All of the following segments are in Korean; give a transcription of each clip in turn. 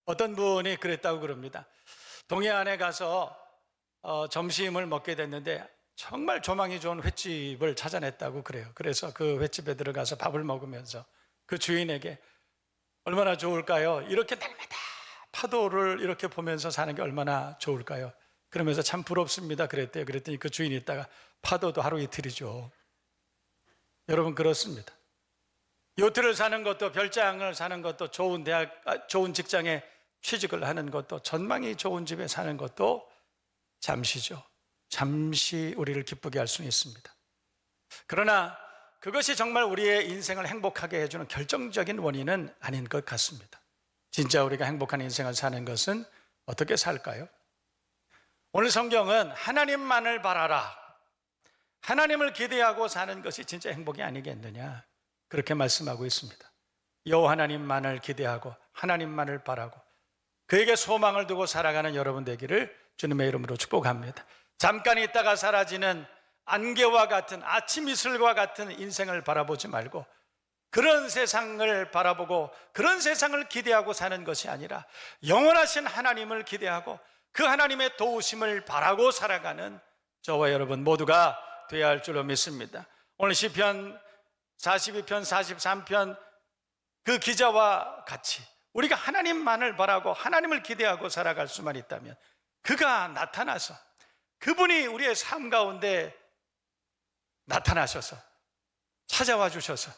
어떤 분이 그랬다고 그럽니다. 동해안에 가서 점심을 먹게 됐는데 정말 조망이 좋은 횟집을 찾아냈다고 그래요. 그래서 그 횟집에 들어가서 밥을 먹으면서 그 주인에게 얼마나 좋을까요? 이렇게 날마다 파도를 이렇게 보면서 사는 게 얼마나 좋을까요? 그러면서 참 부럽습니다 그랬대요. 그랬더니 그 주인이 있다가 파도도 하루 이틀이죠. 여러분, 그렇습니다. 요트를 사는 것도, 별장을 사는 것도, 좋은 직장에 취직을 하는 것도, 전망이 좋은 집에 사는 것도 잠시죠. 잠시 우리를 기쁘게 할 수는 있습니다. 그러나 그것이 정말 우리의 인생을 행복하게 해주는 결정적인 원인은 아닌 것 같습니다. 진짜 우리가 행복한 인생을 사는 것은 어떻게 살까요? 오늘 성경은 하나님만을 바라라, 하나님을 기대하고 사는 것이 진짜 행복이 아니겠느냐, 그렇게 말씀하고 있습니다. 여호와 하나님만을 기대하고 하나님만을 바라고 그에게 소망을 두고 살아가는 여러분 되기를 주님의 이름으로 축복합니다. 잠깐 있다가 사라지는 안개와 같은, 아침 이슬과 같은 인생을 바라보지 말고 그런 세상을 바라보고 그런 세상을 기대하고 사는 것이 아니라 영원하신 하나님을 기대하고 그 하나님의 도우심을 바라고 살아가는 저와 여러분 모두가 되어야 할 줄로 믿습니다. 오늘 시편 42편, 43편 그 기자와 같이 우리가 하나님만을 바라고 하나님을 기대하고 살아갈 수만 있다면 그가 나타나서, 그분이 우리의 삶 가운데 나타나셔서 찾아와 주셔서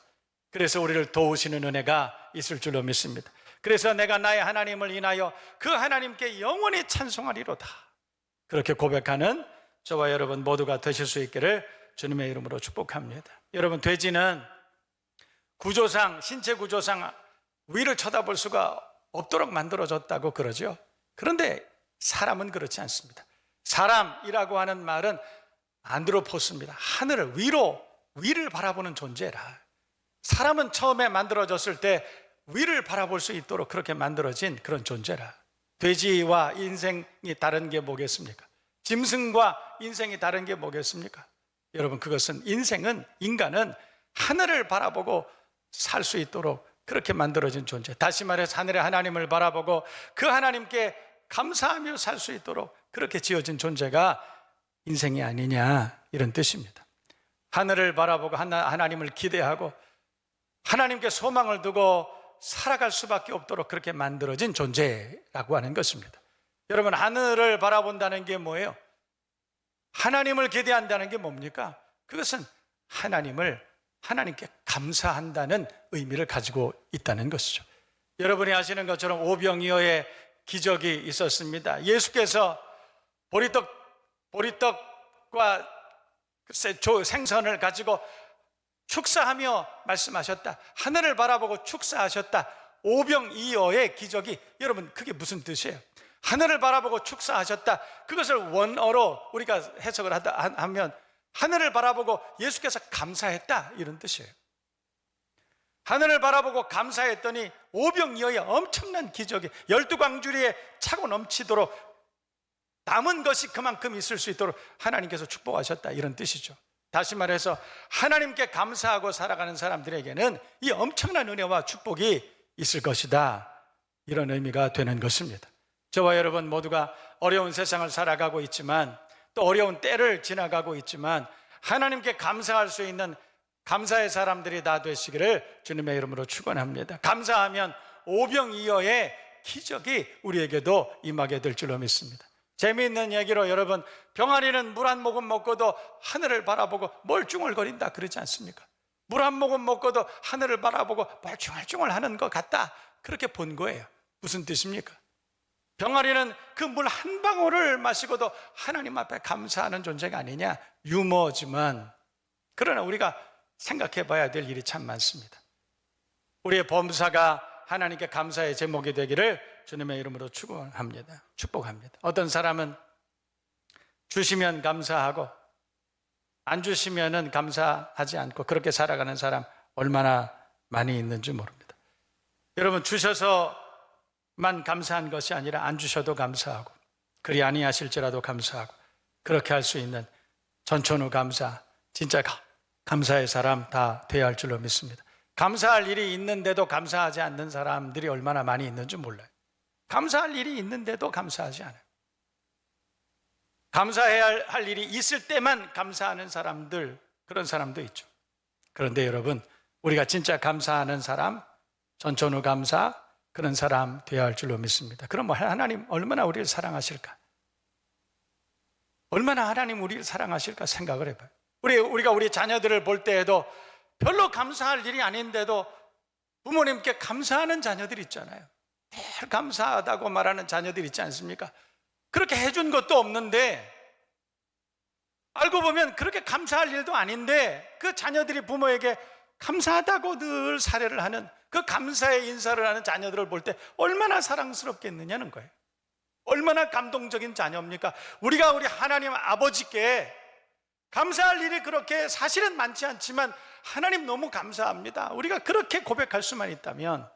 그래서 우리를 도우시는 은혜가 있을 줄로 믿습니다. 그래서 내가 나의 하나님을 인하여 그 하나님께 영원히 찬송하리로다, 그렇게 고백하는 저와 여러분 모두가 되실 수 있기를 주님의 이름으로 축복합니다. 여러분, 돼지는 구조상, 신체 구조상 위를 쳐다볼 수가 없도록 만들어졌다고 그러죠. 그런데 사람은 그렇지 않습니다. 사람이라고 하는 말은 안드로포스입니다. 하늘을 위를 바라보는 존재라. 사람은 처음에 만들어졌을 때 위를 바라볼 수 있도록 그렇게 만들어진 그런 존재라. 돼지와 인생이 다른 게 뭐겠습니까? 짐승과 인생이 다른 게 뭐겠습니까? 여러분, 그것은 인간은 하늘을 바라보고 살 수 있도록 그렇게 만들어진 존재, 다시 말해서 하늘의 하나님을 바라보고 그 하나님께 감사하며 살 수 있도록 그렇게 지어진 존재가 인생이 아니냐, 이런 뜻입니다. 하늘을 바라보고 하나님을 기대하고 하나님께 소망을 두고 살아갈 수밖에 없도록 그렇게 만들어진 존재라고 하는 것입니다. 여러분, 하늘을 바라본다는 게 뭐예요? 하나님을 기대한다는 게 뭡니까? 그것은 하나님께 감사한다는 의미를 가지고 있다는 것이죠. 여러분이 아시는 것처럼 오병이어의 기적이 있었습니다. 예수께서 보리떡과 생선을 가지고 축사하며 말씀하셨다. 하늘을 바라보고 축사하셨다. 오병이어의 기적이, 여러분, 그게 무슨 뜻이에요? 하늘을 바라보고 축사하셨다. 그것을 원어로 우리가 해석을 하면 하늘을 바라보고 예수께서 감사했다, 이런 뜻이에요. 하늘을 바라보고 감사했더니 오병이어의 엄청난 기적이 12광주리에 차고 넘치도록 남은 것이 그만큼 있을 수 있도록 하나님께서 축복하셨다, 이런 뜻이죠. 다시 말해서 하나님께 감사하고 살아가는 사람들에게는 이 엄청난 은혜와 축복이 있을 것이다, 이런 의미가 되는 것입니다. 저와 여러분 모두가 어려운 세상을 살아가고 있지만 또 어려운 때를 지나가고 있지만 하나님께 감사할 수 있는 감사의 사람들이 다 되시기를 주님의 이름으로 축원합니다. 감사하면 오병이어의 기적이 우리에게도 임하게 될 줄로 믿습니다. 재미있는 얘기로, 여러분, 병아리는 물 한 모금 먹고도 하늘을 바라보고 멀중얼거린다 그러지 않습니까? 물 한 모금 먹고도 하늘을 바라보고 멀중얼중얼 하는 것 같다, 그렇게 본 거예요. 무슨 뜻입니까? 병아리는 그 물 한 방울을 마시고도 하나님 앞에 감사하는 존재가 아니냐, 유머지만 그러나 우리가 생각해 봐야 될 일이 참 많습니다. 우리의 범사가 하나님께 감사의 제목이 되기를 주님의 이름으로 축복합니다. 어떤 사람은 주시면 감사하고 안 주시면은 감사하지 않고 그렇게 살아가는 사람 얼마나 많이 있는지 모릅니다. 여러분, 주셔서만 감사한 것이 아니라 안 주셔도 감사하고 그리 아니하실지라도 감사하고 그렇게 할 수 있는 전천후 감사, 진짜 감사의 사람 다 되어야 할 줄로 믿습니다. 감사할 일이 있는데도 감사하지 않는 사람들이 얼마나 많이 있는지 몰라요. 감사할 일이 있는데도 감사하지 않아요. 감사해야 할 일이 있을 때만 감사하는 사람들, 그런 사람도 있죠. 그런데 여러분, 우리가 진짜 감사하는 사람, 전천후 감사, 그런 사람 되어야 할 줄로 믿습니다. 그럼 하나님 얼마나 우리를 사랑하실까? 얼마나 하나님 우리를 사랑하실까 생각을 해봐요. 우리가 우리 자녀들을 볼 때에도 별로 감사할 일이 아닌데도 부모님께 감사하는 자녀들 있잖아요. 늘 감사하다고 말하는 자녀들 있지 않습니까? 그렇게 해준 것도 없는데 알고 보면 그렇게 감사할 일도 아닌데 그 자녀들이 부모에게 감사하다고 늘 사례를 하는, 그 감사의 인사를 하는 자녀들을 볼 때 얼마나 사랑스럽겠느냐는 거예요. 얼마나 감동적인 자녀입니까? 우리가 우리 하나님 아버지께 감사할 일이 그렇게 사실은 많지 않지만 하나님 너무 감사합니다, 우리가 그렇게 고백할 수만 있다면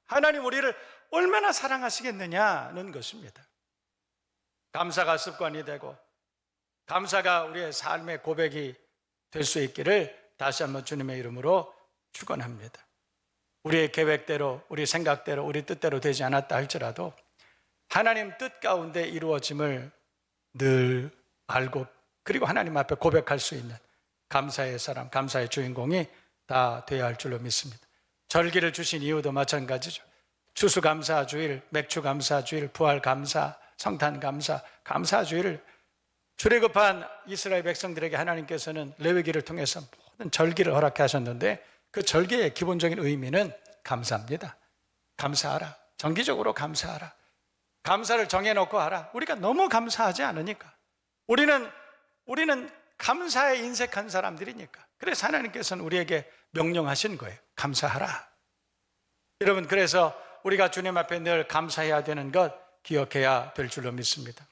하나님 우리를 얼마나 사랑하시겠느냐는 것입니다. 감사가 습관이 되고 감사가 우리의 삶의 고백이 될 수 있기를 다시 한번 주님의 이름으로 축원합니다. 우리의 계획대로, 우리 생각대로, 우리 뜻대로 되지 않았다 할지라도 하나님 뜻 가운데 이루어짐을 늘 알고, 그리고 하나님 앞에 고백할 수 있는 감사의 사람, 감사의 주인공이 다 되어야 할 줄로 믿습니다. 절기를 주신 이유도 마찬가지죠. 추수감사주일, 맥추감사주일, 부활감사, 성탄감사, 감사주일을 출애굽한 이스라엘 백성들에게 하나님께서는 레위기를 통해서 모든 절기를 허락해 하셨는데 그 절기의 기본적인 의미는 감사입니다. 감사하라. 정기적으로 감사하라. 감사를 정해놓고 하라. 우리가 너무 감사하지 않으니까. 우리는 감사에 인색한 사람들이니까. 그래서 하나님께서는 우리에게 명령하신 거예요. 감사하라. 여러분, 그래서 우리가 주님 앞에 늘 감사해야 되는 것 기억해야 될 줄로 믿습니다.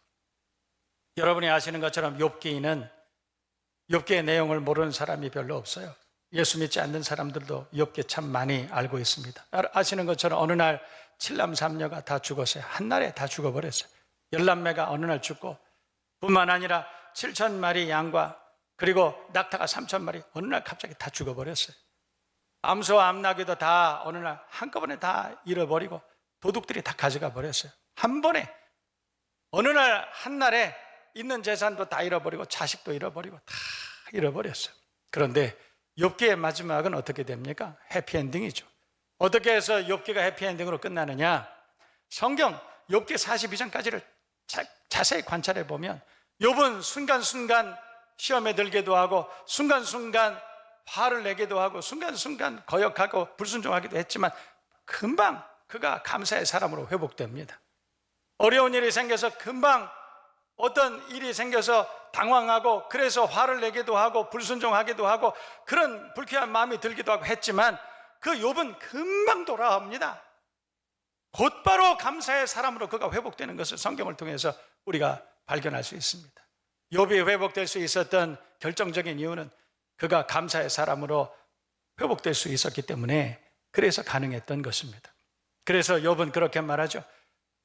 여러분이 아시는 것처럼 욥기는 욥기의 내용을 모르는 사람이 별로 없어요. 예수 믿지 않는 사람들도 욥기 참 많이 알고 있습니다. 아시는 것처럼 어느 날 7남 3녀가 다 죽었어요. 한날에 다 죽어버렸어요. 10남매가 어느 날 죽고, 뿐만 아니라 7,000마리 양과 그리고 낙타가 3,000마리 어느 날 갑자기 다 죽어버렸어요. 암소와 암나귀도 다 어느 날 한꺼번에 다 잃어버리고 도둑들이 다 가져가 버렸어요. 한 번에 어느 날 한날에 있는 재산도 다 잃어버리고 자식도 잃어버리고 다 잃어버렸어요. 그런데 욥기의 마지막은 어떻게 됩니까? 해피엔딩이죠. 어떻게 해서 욥기가 해피엔딩으로 끝나느냐? 성경 욥기 42장까지를 자세히 관찰해 보면 욥은 순간순간 시험에 들기도 하고 순간순간 화를 내기도 하고 순간순간 거역하고 불순종하기도 했지만 금방 그가 감사의 사람으로 회복됩니다. 어려운 일이 생겨서 금방 어떤 일이 생겨서 당황하고 그래서 화를 내기도 하고 불순종하기도 하고 그런 불쾌한 마음이 들기도 하고 했지만 그 욥은 금방 돌아옵니다. 곧바로 감사의 사람으로 그가 회복되는 것을 성경을 통해서 우리가 발견할 수 있습니다. 욥이 회복될 수 있었던 결정적인 이유는 그가 감사의 사람으로 회복될 수 있었기 때문에 그래서 가능했던 것입니다. 그래서 욥은 그렇게 말하죠.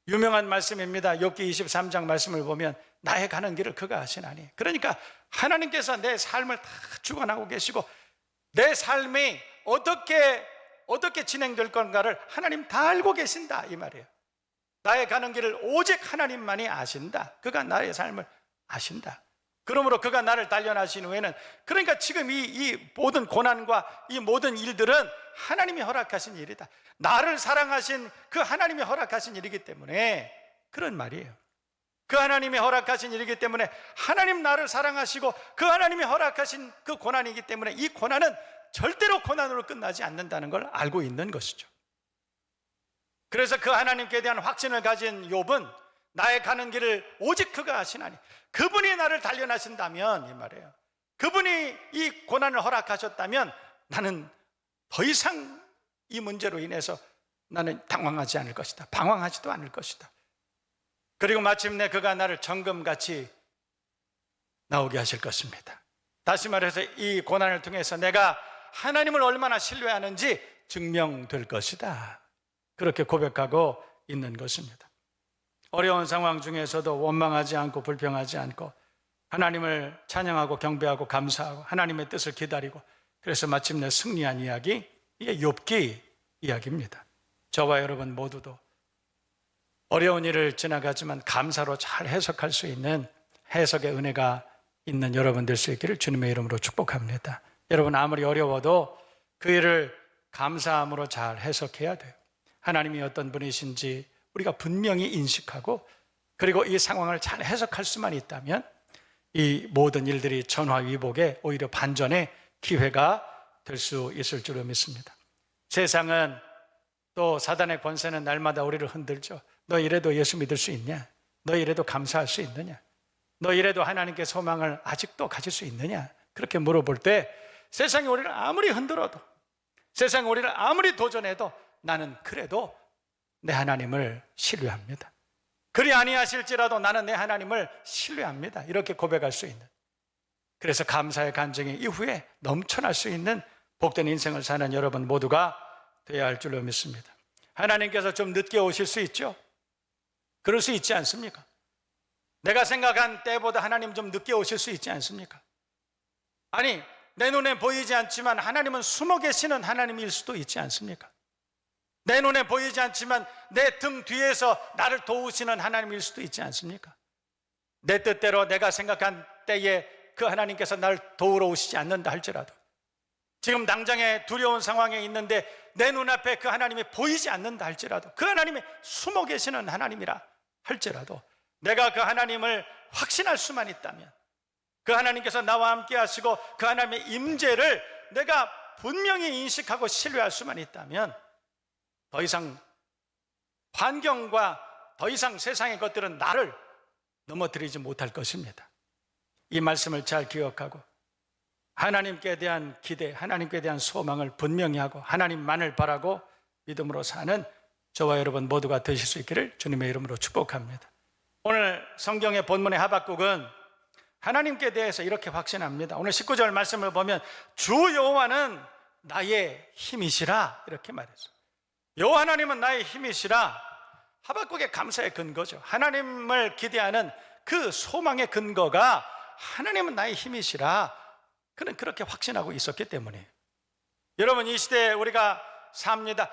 유명한 말씀입니다. 욥기 23장 말씀을 보면 나의 가는 길을 그가 아시나니. 그러니까 하나님께서 내 삶을 다 주관하고 계시고 내 삶이 어떻게 진행될 건가를 하나님 다 알고 계신다 이 말이에요. 나의 가는 길을 오직 하나님만이 아신다. 그가 나의 삶을 아신다. 그러므로 그가 나를 단련하신 후에는, 그러니까 지금 이 모든 고난과 이 모든 일들은 하나님이 허락하신 일이다. 나를 사랑하신 그 하나님이 허락하신 일이기 때문에 그런 말이에요. 그 하나님이 허락하신 일이기 때문에 하나님 나를 사랑하시고 그 하나님이 허락하신 그 고난이기 때문에 이 고난은 절대로 고난으로 끝나지 않는다는 걸 알고 있는 것이죠. 그래서 그 하나님께 대한 확신을 가진 욥은 나의 가는 길을 오직 그가 아시나니, 그분이 나를 단련하신다면 이 말이에요. 그분이 이 고난을 허락하셨다면 나는 더 이상 이 문제로 인해서 나는 당황하지 않을 것이다. 방황하지도 않을 것이다. 그리고 마침내 그가 나를 정금같이 나오게 하실 것입니다. 다시 말해서 이 고난을 통해서 내가 하나님을 얼마나 신뢰하는지 증명될 것이다. 그렇게 고백하고 있는 것입니다. 어려운 상황 중에서도 원망하지 않고 불평하지 않고 하나님을 찬양하고 경배하고 감사하고 하나님의 뜻을 기다리고, 그래서 마침내 승리한 이야기, 이게 욥기 이야기입니다. 저와 여러분 모두도 어려운 일을 지나가지만 감사로 잘 해석할 수 있는 해석의 은혜가 있는 여러분 될 수 있기를 주님의 이름으로 축복합니다. 여러분 아무리 어려워도 그 일을 감사함으로 잘 해석해야 돼요. 하나님이 어떤 분이신지 우리가 분명히 인식하고 그리고 이 상황을 잘 해석할 수만 있다면 이 모든 일들이 전화위복에 오히려 반전의 기회가 될 수 있을 줄로 믿습니다. 세상은 또 사단의 권세는 날마다 우리를 흔들죠. 너 이래도 예수 믿을 수 있냐? 너 이래도 감사할 수 있느냐? 너 이래도 하나님께 소망을 아직도 가질 수 있느냐? 그렇게 물어볼 때 세상이 우리를 아무리 흔들어도, 세상이 우리를 아무리 도전해도 나는 그래도 내 하나님을 신뢰합니다. 그리 아니하실지라도 나는 내 하나님을 신뢰합니다. 이렇게 고백할 수 있는, 그래서 감사의 감정이 이후에 넘쳐날 수 있는 복된 인생을 사는 여러분 모두가 되어야 할 줄로 믿습니다. 하나님께서 좀 늦게 오실 수 있죠? 그럴 수 있지 않습니까? 내가 생각한 때보다 하나님 좀 늦게 오실 수 있지 않습니까? 아니, 내 눈에 보이지 않지만 하나님은 숨어 계시는 하나님일 수도 있지 않습니까? 내 눈에 보이지 않지만 내 등 뒤에서 나를 도우시는 하나님일 수도 있지 않습니까? 내 뜻대로 내가 생각한 때에 그 하나님께서 나를 도우러 오시지 않는다 할지라도, 지금 당장에 두려운 상황에 있는데 내 눈앞에 그 하나님이 보이지 않는다 할지라도, 그 하나님이 숨어 계시는 하나님이라 할지라도 내가 그 하나님을 확신할 수만 있다면, 그 하나님께서 나와 함께 하시고 그 하나님의 임재를 내가 분명히 인식하고 신뢰할 수만 있다면 더 이상 환경과 더 이상 세상의 것들은 나를 넘어뜨리지 못할 것입니다. 이 말씀을 잘 기억하고 하나님께 대한 기대, 하나님께 대한 소망을 분명히 하고 하나님만을 바라고 믿음으로 사는 저와 여러분 모두가 되실 수 있기를 주님의 이름으로 축복합니다. 오늘 성경의 본문의 하박국은 하나님께 대해서 이렇게 확신합니다. 오늘 19절 말씀을 보면 주 여호와는 나의 힘이시라 이렇게 말했어요. 여호와 하나님은 나의 힘이시라. 하박국의 감사의 근거죠. 하나님을 기대하는 그 소망의 근거가 하나님은 나의 힘이시라. 그는 그렇게 확신하고 있었기 때문이에요. 여러분, 이 시대에 우리가 삽니다.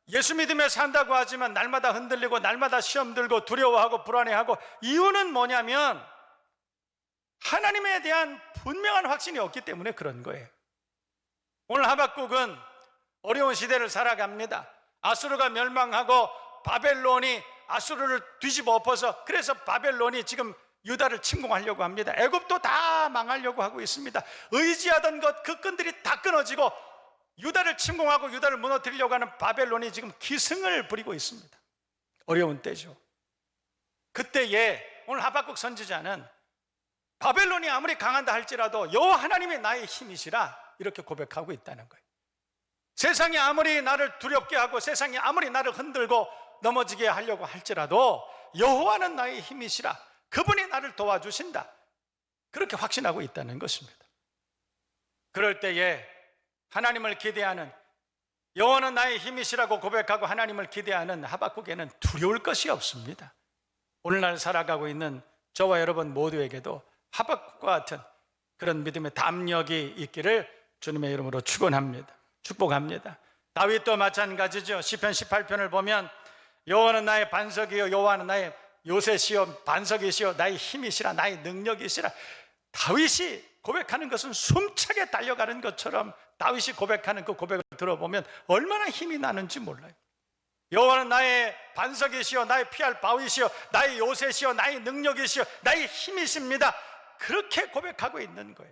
예수 믿으며 산다고 하지만 날마다 흔들리고 날마다 시험 들고 두려워하고 불안해하고, 이유는 뭐냐면 하나님에 대한 분명한 확신이 없기 때문에 그런 거예요. 오늘 하박국은 어려운 시대를 살아갑니다. 아수르가 멸망하고 바벨론이 아수르를 뒤집어 엎어서, 그래서 바벨론이 지금 유다를 침공하려고 합니다. 애굽도 다 망하려고 하고 있습니다. 의지하던 것 그 끈들이 다 끊어지고 유다를 침공하고 유다를 무너뜨리려고 하는 바벨론이 지금 기승을 부리고 있습니다. 어려운 때죠. 그때에 오늘 하박국 선지자는 바벨론이 아무리 강한다 할지라도 여호와 하나님이 나의 힘이시라 이렇게 고백하고 있다는 거예요. 세상이 아무리 나를 두렵게 하고 세상이 아무리 나를 흔들고 넘어지게 하려고 할지라도 여호와는 나의 힘이시라, 그분이 나를 도와주신다, 그렇게 확신하고 있다는 것입니다. 그럴 때에 하나님을 기대하는, 여호와는 나의 힘이시라고 고백하고 하나님을 기대하는 하박국에는 두려울 것이 없습니다. 오늘날 살아가고 있는 저와 여러분 모두에게도 하박국과 같은 그런 믿음의 담력이 있기를 주님의 이름으로 축원합니다. 축복합니다. 다윗도 마찬가지죠. 시편 18편을 보면 여호와는 나의 반석이요 여호와는 나의 요새시요 반석이시요 나의 힘이시라 나의 능력이시라. 다윗이 고백하는 것은 숨차게 달려가는 것처럼 다윗이 고백하는 그 고백을 들어보면 얼마나 힘이 나는지 몰라요. 여호와는 나의 반석이시요 나의 피할 바위시요 나의 요새시요 나의 능력이시요 나의 힘이십니다. 그렇게 고백하고 있는 거예요.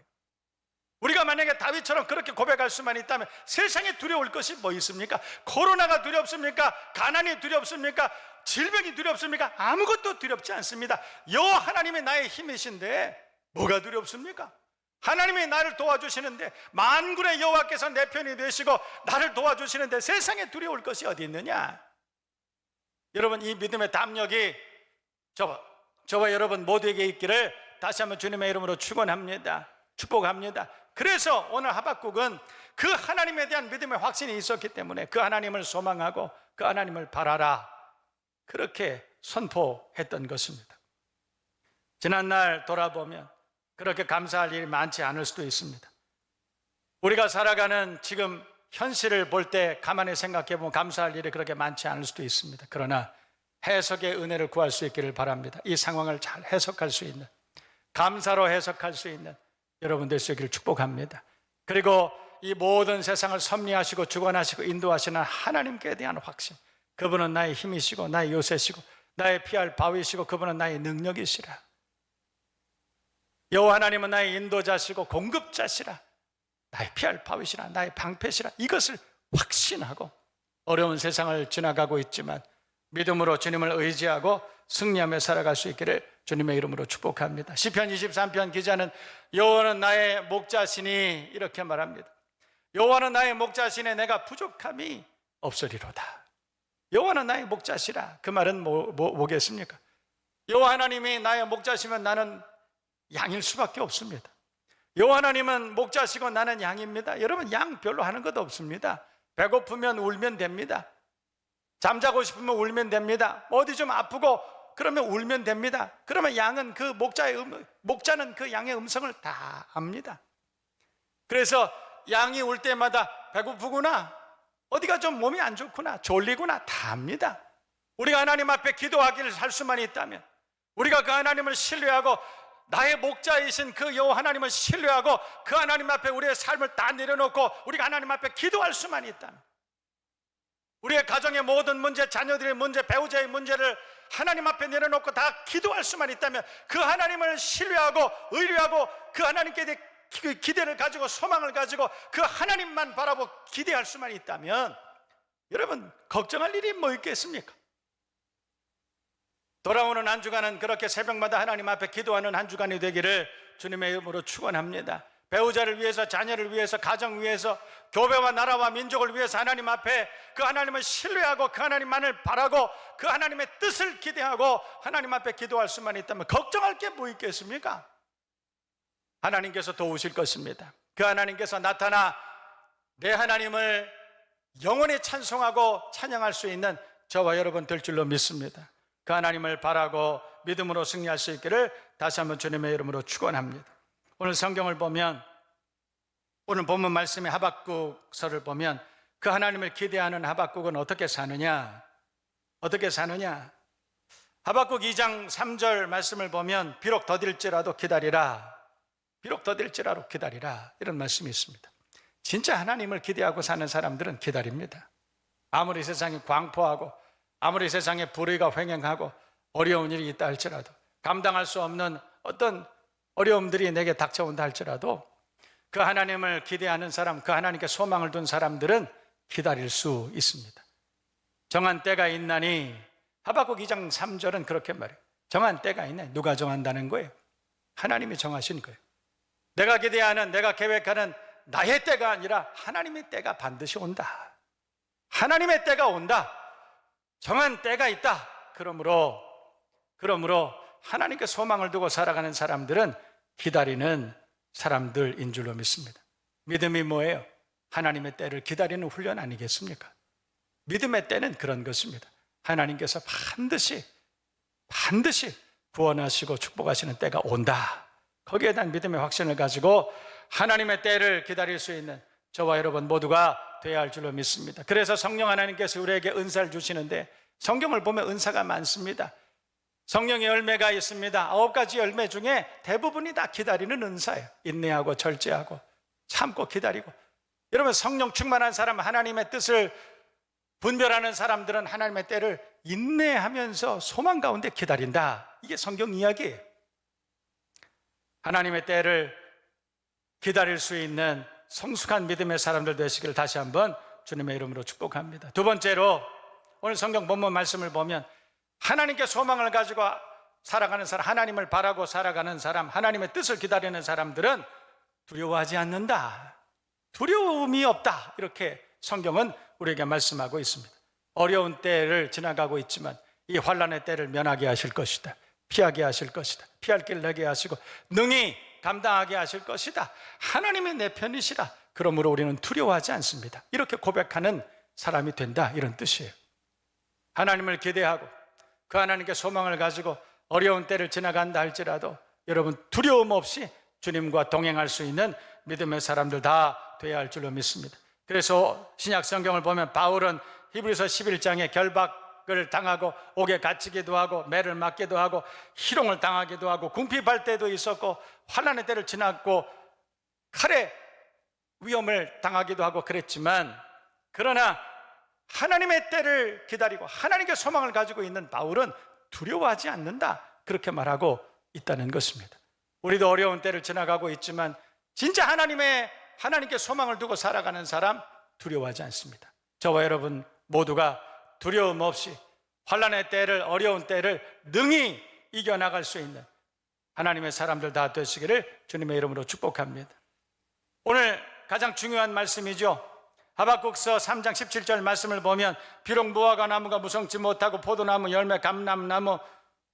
우리가 만약에 다윗처럼 그렇게 고백할 수만 있다면 세상에 두려울 것이 뭐 있습니까? 코로나가 두렵습니까? 가난이 두렵습니까? 질병이 두렵습니까? 아무것도 두렵지 않습니다. 여호와 하나님이 나의 힘이신데 뭐가 두렵습니까? 하나님이 나를 도와주시는데, 만군의 여호와께서 내 편이 되시고 나를 도와주시는데 세상에 두려울 것이 어디 있느냐? 여러분, 이 믿음의 담력이 저와 여러분 모두에게 있기를 다시 한번 주님의 이름으로 축원합니다. 축복합니다. 그래서 오늘 하박국은 그 하나님에 대한 믿음의 확신이 있었기 때문에 그 하나님을 소망하고 그 하나님을 바라라, 그렇게 선포했던 것입니다. 지난날 돌아보면 그렇게 감사할 일이 많지 않을 수도 있습니다. 우리가 살아가는 지금 현실을 볼 때 가만히 생각해 보면 감사할 일이 그렇게 많지 않을 수도 있습니다. 그러나 해석의 은혜를 구할 수 있기를 바랍니다. 이 상황을 잘 해석할 수 있는, 감사로 해석할 수 있는 여러분 될 수 있기를 축복합니다. 그리고 이 모든 세상을 섭리하시고 주관하시고 인도하시는 하나님께 대한 확신, 그분은 나의 힘이시고 나의 요새시고 나의 피할 바위시고 그분은 나의 능력이시라. 여호와 하나님은 나의 인도자시고 공급자시라. 나의 피할 바위시라, 나의 방패시라. 이것을 확신하고 어려운 세상을 지나가고 있지만 믿음으로 주님을 의지하고 승리하며 살아갈 수 있기를 주님의 이름으로 축복합니다. 시편 23편 기자는 여호와는 나의 목자시니 이렇게 말합니다. 여호와는 나의 목자시니 내가 부족함이 없으리로다. 여호와는 나의 목자시라. 그 말은 뭐겠습니까? 여호와 하나님이 나의 목자시면 나는 양일 수밖에 없습니다. 여호와 하나님은 목자시고 나는 양입니다. 여러분, 양 별로 하는 것도 없습니다. 배고프면 울면 됩니다. 잠자고 싶으면 울면 됩니다. 어디 좀 아프고 그러면 울면 됩니다. 그러면 양은 그 목자는 그 양의 음성을 다 압니다. 그래서 양이 울 때마다 배고프구나, 어디가 좀 몸이 안 좋구나, 졸리구나 다 압니다. 우리가 하나님 앞에 기도하기를 할 수만 있다면, 우리가 그 하나님을 신뢰하고 나의 목자이신 그 여호와 하나님을 신뢰하고 그 하나님 앞에 우리의 삶을 다 내려놓고 우리가 하나님 앞에 기도할 수만 있다면, 우리의 가정의 모든 문제, 자녀들의 문제, 배우자의 문제를 하나님 앞에 내려놓고 다 기도할 수만 있다면, 그 하나님을 신뢰하고 의뢰하고 그 하나님께 대해 기대를 가지고 소망을 가지고 그 하나님만 바라보고 기대할 수만 있다면, 여러분, 걱정할 일이 뭐 있겠습니까? 돌아오는 한 주간은 그렇게 새벽마다 하나님 앞에 기도하는 한 주간이 되기를 주님의 이름으로 축원합니다. 배우자를 위해서, 자녀를 위해서, 가정 위해서, 교회와 나라와 민족을 위해서 하나님 앞에 그 하나님을 신뢰하고 그 하나님만을 바라고 그 하나님의 뜻을 기대하고 하나님 앞에 기도할 수만 있다면 걱정할 게 뭐 있겠습니까? 하나님께서 도우실 것입니다. 그 하나님께서 나타나 내 하나님을 영원히 찬송하고 찬양할 수 있는 저와 여러분 될 줄로 믿습니다. 그 하나님을 바라고 믿음으로 승리할 수 있기를 다시 한번 주님의 이름으로 축원합니다. 오늘 성경을 보면, 오늘 본문 말씀의 하박국서를 보면 그 하나님을 기대하는 하박국은 어떻게 사느냐? 어떻게 사느냐? 하박국 2장 3절 말씀을 보면 비록 더딜지라도 기다리라, 비록 더딜지라도 기다리라, 이런 말씀이 있습니다. 진짜 하나님을 기대하고 사는 사람들은 기다립니다. 아무리 세상이 광포하고 아무리 세상에 불의가 횡행하고 어려운 일이 있다 할지라도, 감당할 수 없는 어떤 어려움들이 내게 닥쳐온다 할지라도 그 하나님을 기대하는 사람, 그 하나님께 소망을 둔 사람들은 기다릴 수 있습니다. 정한 때가 있나니, 하박국 2장 3절은 그렇게 말해요. 정한 때가 있네. 누가 정한다는 거예요? 하나님이 정하신 거예요. 내가 기대하는, 내가 계획하는 나의 때가 아니라 하나님의 때가 반드시 온다. 하나님의 때가 온다. 정한 때가 있다. 그러므로 하나님께 소망을 두고 살아가는 사람들은 기다리는 사람들인 줄로 믿습니다. 믿음이 뭐예요? 하나님의 때를 기다리는 훈련 아니겠습니까? 믿음의 때는 그런 것입니다. 하나님께서 반드시 구원하시고 축복하시는 때가 온다. 거기에 대한 믿음의 확신을 가지고 하나님의 때를 기다릴 수 있는 저와 여러분 모두가 되어야 할 줄로 믿습니다. 그래서 성령 하나님께서 우리에게 은사를 주시는데, 성경을 보면 은사가 많습니다. 성령의 열매가 있습니다. 9가지 열매 중에 대부분이 다 기다리는 은사예요. 인내하고 절제하고 참고 기다리고. 여러분, 성령 충만한 사람, 하나님의 뜻을 분별하는 사람들은 하나님의 때를 인내하면서 소망 가운데 기다린다. 이게 성경 이야기예요. 하나님의 때를 기다릴 수 있는 성숙한 믿음의 사람들 되시기를 다시 한번 주님의 이름으로 축복합니다. 두 번째로, 오늘 성경 본문 말씀을 보면 하나님께 소망을 가지고 살아가는 사람, 하나님을 바라고 살아가는 사람, 하나님의 뜻을 기다리는 사람들은 두려워하지 않는다. 두려움이 없다. 이렇게 성경은 우리에게 말씀하고 있습니다. 어려운 때를 지나가고 있지만 이 환난의 때를 면하게 하실 것이다. 피하게 하실 것이다. 피할 길 내게 하시고 능히 감당하게 하실 것이다. 하나님이 내 편이시라. 그러므로 우리는 두려워하지 않습니다. 이렇게 고백하는 사람이 된다, 이런 뜻이에요. 하나님을 기대하고 그 하나님께 소망을 가지고 어려운 때를 지나간다 할지라도 여러분 두려움 없이 주님과 동행할 수 있는 믿음의 사람들 다 되어야 할 줄로 믿습니다. 그래서 신약 성경을 보면 바울은 히브리서 11장에 결박 압박을 당하고 옥에 갇히기도 하고 매를 맞기도 하고 희롱을 당하기도 하고 궁핍할 때도 있었고 환난의 때를 지났고 칼의 위험을 당하기도 하고 그랬지만, 그러나 하나님의 때를 기다리고 하나님께 소망을 가지고 있는 바울은 두려워하지 않는다, 그렇게 말하고 있다는 것입니다. 우리도 어려운 때를 지나가고 있지만 진짜 하나님께 소망을 두고 살아가는 사람 두려워하지 않습니다. 저와 여러분 모두가 두려움 없이 환난의 때를, 어려운 때를 능히 이겨나갈 수 있는 하나님의 사람들 다 되시기를 주님의 이름으로 축복합니다. 오늘 가장 중요한 말씀이죠. 하박국서 3장 17절 말씀을 보면 비록 무화과 나무가 무성치 못하고 포도나무, 열매, 감람나무,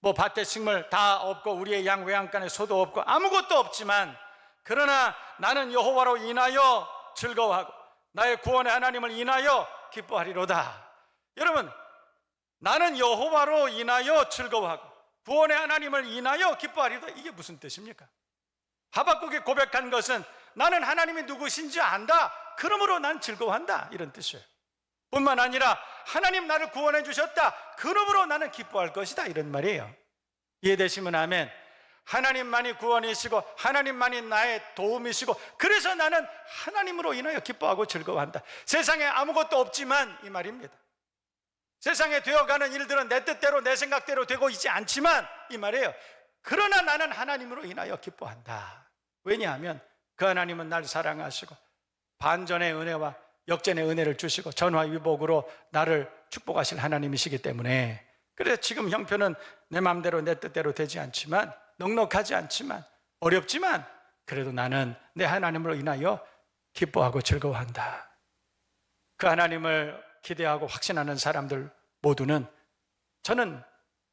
밭의 식물 다 없고 우리의 양 외양간에 소도 없고 아무것도 없지만, 그러나 나는 여호와로 인하여 즐거워하고 나의 구원의 하나님을 인하여 기뻐하리로다. 여러분, 나는 여호와로 인하여 즐거워하고 구원의 하나님을 인하여 기뻐하리로다, 이게 무슨 뜻입니까? 하박국이 고백한 것은 나는 하나님이 누구신지 안다, 그러므로 난 즐거워한다, 이런 뜻이에요. 뿐만 아니라 하나님 나를 구원해 주셨다, 그러므로 나는 기뻐할 것이다, 이런 말이에요. 이해되시면 아멘. 하나님만이 구원이시고 하나님만이 나의 도움이시고 그래서 나는 하나님으로 인하여 기뻐하고 즐거워한다. 세상에 아무것도 없지만 이 말입니다. 세상에 되어가는 일들은 내 뜻대로 내 생각대로 되고 있지 않지만 이 말이에요. 그러나 나는 하나님으로 인하여 기뻐한다. 왜냐하면 그 하나님은 날 사랑하시고 반전의 은혜와 역전의 은혜를 주시고 전화위복으로 나를 축복하실 하나님이시기 때문에, 그래서 지금 형편은 내 마음대로 내 뜻대로 되지 않지만, 넉넉하지 않지만, 어렵지만 그래도 나는 내 하나님으로 인하여 기뻐하고 즐거워한다. 그 하나님을 기대하고 확신하는 사람들 모두는 저는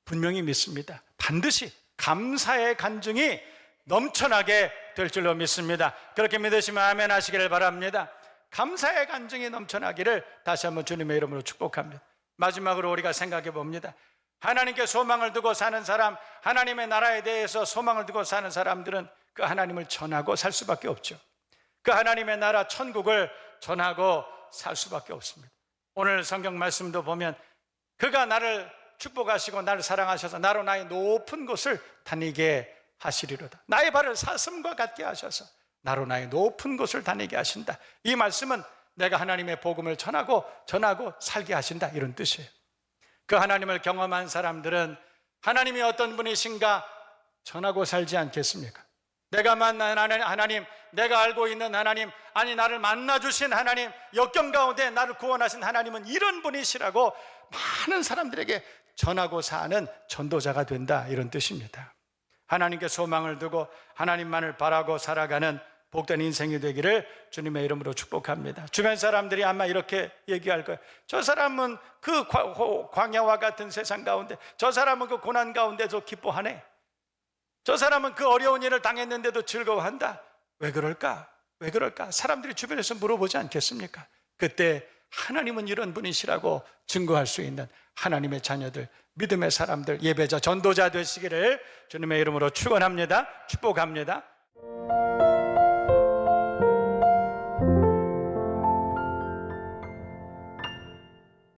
분명히 믿습니다. 반드시 감사의 간증이 넘쳐나게 될 줄로 믿습니다. 그렇게 믿으시면 아멘 하시기를 바랍니다. 감사의 간증이 넘쳐나기를 다시 한번 주님의 이름으로 축복합니다. 마지막으로 우리가 생각해 봅니다. 하나님께 소망을 두고 사는 사람, 하나님의 나라에 대해서 소망을 두고 사는 사람들은 그 하나님을 전하고 살 수밖에 없죠. 그 하나님의 나라 천국을 전하고 살 수밖에 없습니다. 오늘 성경 말씀도 보면 그가 나를 축복하시고 나를 사랑하셔서 나로 나의 높은 곳을 다니게 하시리로다. 나의 발을 사슴과 같게 하셔서 나로 나의 높은 곳을 다니게 하신다. 이 말씀은 내가 하나님의 복음을 전하고 살게 하신다, 이런 뜻이에요. 그 하나님을 경험한 사람들은 하나님이 어떤 분이신가 전하고 살지 않겠습니까? 내가 만난 하나님, 내가 알고 있는 하나님, 아니 나를 만나주신 하나님, 역경 가운데 나를 구원하신 하나님은 이런 분이시라고 많은 사람들에게 전하고 사는 전도자가 된다, 이런 뜻입니다. 하나님께 소망을 두고 하나님만을 바라고 살아가는 복된 인생이 되기를 주님의 이름으로 축복합니다. 주변 사람들이 아마 이렇게 얘기할 거예요. 저 사람은 그 광야와 같은 세상 가운데, 저 사람은 그 고난 가운데도 기뻐하네. 저 사람은 그 어려운 일을 당했는데도 즐거워한다. 왜 그럴까? 왜 그럴까? 사람들이 주변에서 물어보지 않겠습니까? 그때 하나님은 이런 분이시라고 증거할 수 있는 하나님의 자녀들, 믿음의 사람들, 예배자, 전도자 되시기를 주님의 이름으로 축원합니다. 축복합니다.